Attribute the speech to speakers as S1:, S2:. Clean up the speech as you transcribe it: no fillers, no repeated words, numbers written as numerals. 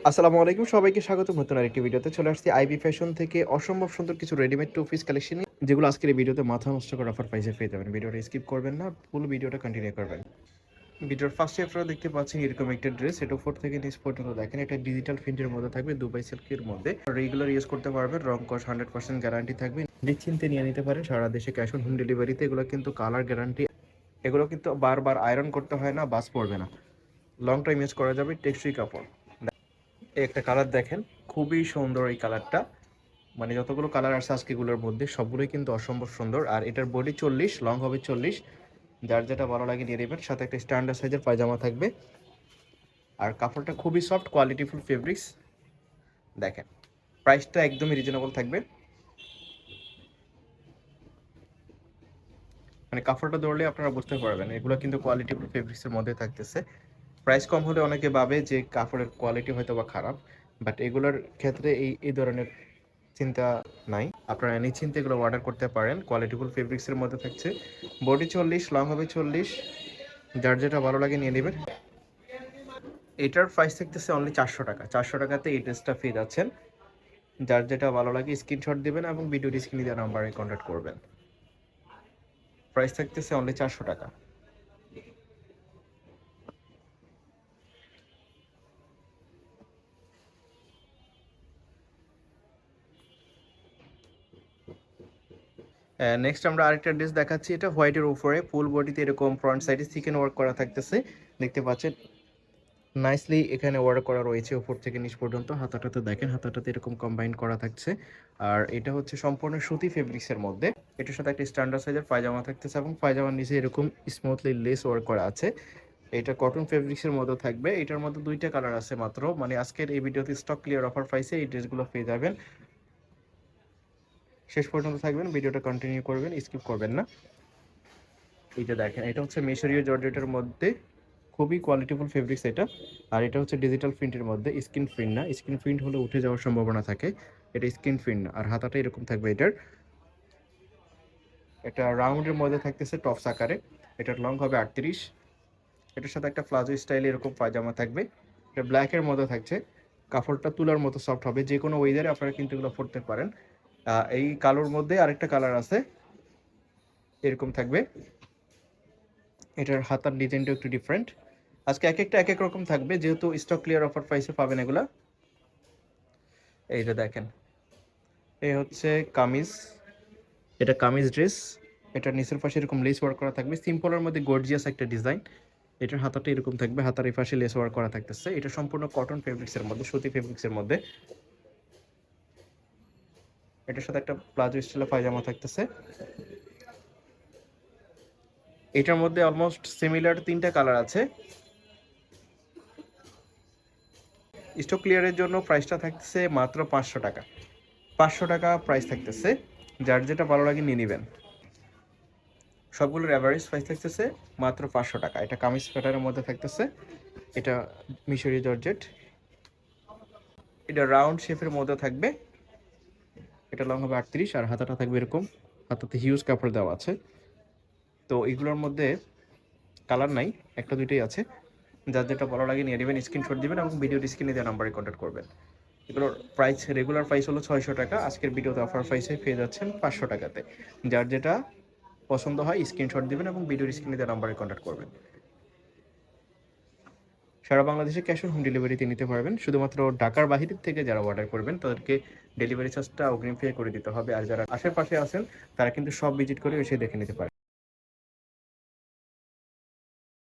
S1: আসসালামু আলাইকুম, সবাইকে স্বাগত নতুন আরেকটি ভিডিওতে। চলে আসছি আইবি ফ্যাশন থেকে অসম্ভব সুন্দর কিছু রেডিমেড টু পিস কালেকশন নিয়ে, যেগুলো আজকের এই ভিডিওতে মাথা নষ্ট করে অফার প্রাইসে পেয়ে যাবেন। ভিডিওটা স্কিপ করবেন না, ফুল ভিডিওটা কন্টিনিউ করবেন। ভিডিওর ফার্স্টে আপনারা দেখতে পাচ্ছেন এরকম একটা ড্রেস, এটা উপর থেকে নিচ পর্যন্ত দেখেন, এটা ডিজিটাল প্রিন্টের মধ্যে থাকবে, দুবাই সিল্কের মধ্যে। রেগুলার ইউজ করতে পারবেন, রং কস 100% গ্যারান্টি থাকবে, নিশ্চিন্তে নিয়ে নিতে পারেন সারা দেশে ক্যাশ অন হোম ডেলিভারিতে। এগুলো কিন্তু কালার গ্যারান্টি, এগুলো কিন্তু বারবার আয়রন করতে হয় না, বাস পড়বে না, লং টাইম ইউজ করা যাবে, টেকসই কাপড়। এই একটা কালার দেখেন, খুবই সুন্দর এই কালারটা। মানে যতগুলো কালার আছে আজকেগুলোর মধ্যে সবগুলোই কিন্তু অসম্ভব সুন্দর। আর এটার বডি 40, লং হবে 40। যার যেটা ভালো লাগে নিয়ে নেবেন। সাথে একটা স্ট্যান্ডার্ড সাইজের পায়জামা থাকবে। আর কাপড়টা খুবই সফট, কোয়ালিটিফুল ফেব্রিক্স। দেখেন, প্রাইসটা একদমই রিজনেবল থাকবে। মানে কাপড়টা ধরলে আপনারা বুঝতে পারবেন এগুলো কিন্তু কোয়ালিটিফুল ফেব্রিক্সের মধ্যে থাকতেছে। প্রাইস কম হলে অনেকে ভাবে যে কাপড়ের কোয়ালিটি হয়তো বা খারাপ, বাট এগুলোর ক্ষেত্রে এই ধরনের চিন্তা নাই। আপনারা নিশ্চিন্তে এগুলো অর্ডার করতে পারেন। কোয়ালিটিফুল ফেব্রিক্সের মধ্যে থাকছে। বডি 40, লং হবে 40। যার যেটা ভালো লাগে নিয়ে নেবেন। এটার প্রাইস থাকতেছে অনলি 400 টাকা। 400 টাকাতে এই ড্রেসটা পেয়ে যাচ্ছেন। যার যেটা ভালো লাগে স্ক্রিনশট দিবেন এবং ভিডিওর স্ক্রিনে দেওয়া নাম্বারে কন্ট্যাক্ট করবেন। প্রাইস থাকতেছে অনলি 400 টাকা। নেক্সট আমরা আরেকটা ড্রেস দেখাচ্ছি। এটা হোয়াইটের উপরে ফুল বডিতে এরকম ফ্রন্ট সাইডে চিকেন ওয়ার্ক করা থাকতেছে, দেখতে পাচ্ছেন। নাইসলি এখানে ওয়ার্ক করা রয়েছে উপর থেকে নিচ পর্যন্ত। হাতাটাতে দেখেন, হাতাটাতে এরকম কম্বাইন করা থাকছে। আর এটা হচ্ছে সম্পূর্ণ সুতি ফেব্রিক্সের মধ্যে। এটার সাথে একটা স্ট্যান্ডার্ড সাইজের পায়জামা থাকতেছে এবং পায়জামার নিচে এরকম স্মুথলি লেস ওয়ার্ক করা আছে। এটা কটন ফেব্রিক্সের মধ্যে থাকবে। এটার মধ্যে দুইটা কালার আছে মাত্র। মানে আজকের এই ভিডিওতে স্টক ক্লিয়ার অফার প্রাইসে এই ড্রেসগুলো পেয়ে যাবেন। শেষ পর্যন্ত থাকবেন, ভিডিওটা কন্টিনিউ করবেন, স্কিপ করবেন না। এইটা দেখেন, এটা হচ্ছে মিশরীয় জর্জেটের মধ্যে, খুবই কোয়ালিটিফুল ফেব্রিক্স এটা। আর এটা হচ্ছে ডিজিটাল প্রিন্টের মধ্যে, স্ক্রিন প্রিন্ট না। স্ক্রিন প্রিন্ট হলে উঠে যাওয়ার সম্ভাবনা থাকে, এটা স্ক্রিন প্রিন্ট না। আর হাতাটা এরকম থাকবে এটার। এটা রাউন্ডের মধ্যে থাকতেছে টপস আকারে। এটার লং হবে 38। এটার সাথে একটা প্লাজো স্টাইলে এরকম পায়জামা থাকবে। এটা ব্ল্যাকের মধ্যে থাকছে। কাপড়টা তুলার মতো সফট হবে, যে কোনো ওয়েদারে আপনারা কিন্তু এগুলো পরতে পারেন। এই কালোর মধ্যে আরেকটা কালার আছে, এরকম থাকবে। এটার হাতার ডিজাইনটা একটু ডিফারেন্ট। আজকে এক একটা এক এক রকম থাকবে, যেহেতু স্টক ক্লিয়ার অফার প্রাইসে পাবেন এগুলা। এইটা দেখেন, এই হচ্ছে কামিজ। এটা কামিজ ড্রেস। এটার নিচের পাশে এরকম লেস ওয়ার্ক করা থাকবে, সিম্পলের মধ্যে গর্জিয়াস একটা ডিজাইন। এটার হাতাটা এরকম থাকবে, হাতার এই পাশে লেস ওয়ার্ক করা থাকতেছে। এটা সম্পূর্ণ কটন ফেব্রিক্সের মধ্যে, সুতি ফেব্রিক্সের মধ্যে। এটার সাথে একটা প্লাজো স্টাইলের পায়জামা থাকতেছে। এটার মধ্যে অলমোস্ট সিমিলার তিনটা কালার আছে। স্টক ক্লিয়ারের জন্য প্রাইসটা থাকতেছে মাত্র 500 টাকা। 500 টাকা প্রাইস থাকতেছে। যার যেটা ভালো লাগে নিয়ে নেবেন। সবগুলোর অ্যাভারেজ প্রাইস থাকতেছে মাত্র 500 টাকা। এটা কামিজ প্যাটার্নের মধ্যে থাকতেছে। এটা মিশরি জর্জেট। এটা রাউন্ড শেপের মধ্যে থাকবে। এটা লং হবে 38 আর হাতাটা থাকবে এরকম। হাতাতে হিউজ কাপড় দেওয়া আছে। তো এগুলোর মধ্যে কালার নাই, একটা দুইটাই আছে। যার যেটা ভালো লাগে নিয়ে নেবেন, স্ক্রিনশট দিবেন এবং ভিডিও স্ক্রিনে দেওয়া নাম্বারে কন্ট্যাক্ট করবেন। এগুলোর প্রাইস, রেগুলার প্রাইস হলো 600 টাকা। আজকের ভিডিওতে অফার প্রাইসে পেয়ে যাচ্ছেন 500 টাকাতে। যার যেটা পছন্দ হয় স্ক্রিনশট দিবেন এবং ভিডিওর স্ক্রিনে দেওয়া নাম্বারে কন্ট্যাক্ট করবেন। সারা বাংলাদেশে ক্যাশ অন হোম ডেলিভারিতে নিতে পারবেন। শুধুমাত্র ঢাকার বাহিরের থেকে যারা অর্ডার করবেন তাদেরকে ডেলিভারি চার্জটা অগ্রিম পে করে দিতে হবে। আর যারা আশেপাশে আছেন তারা কিন্তু সব ভিজিট করে এসে দেখে নিতে পারেন।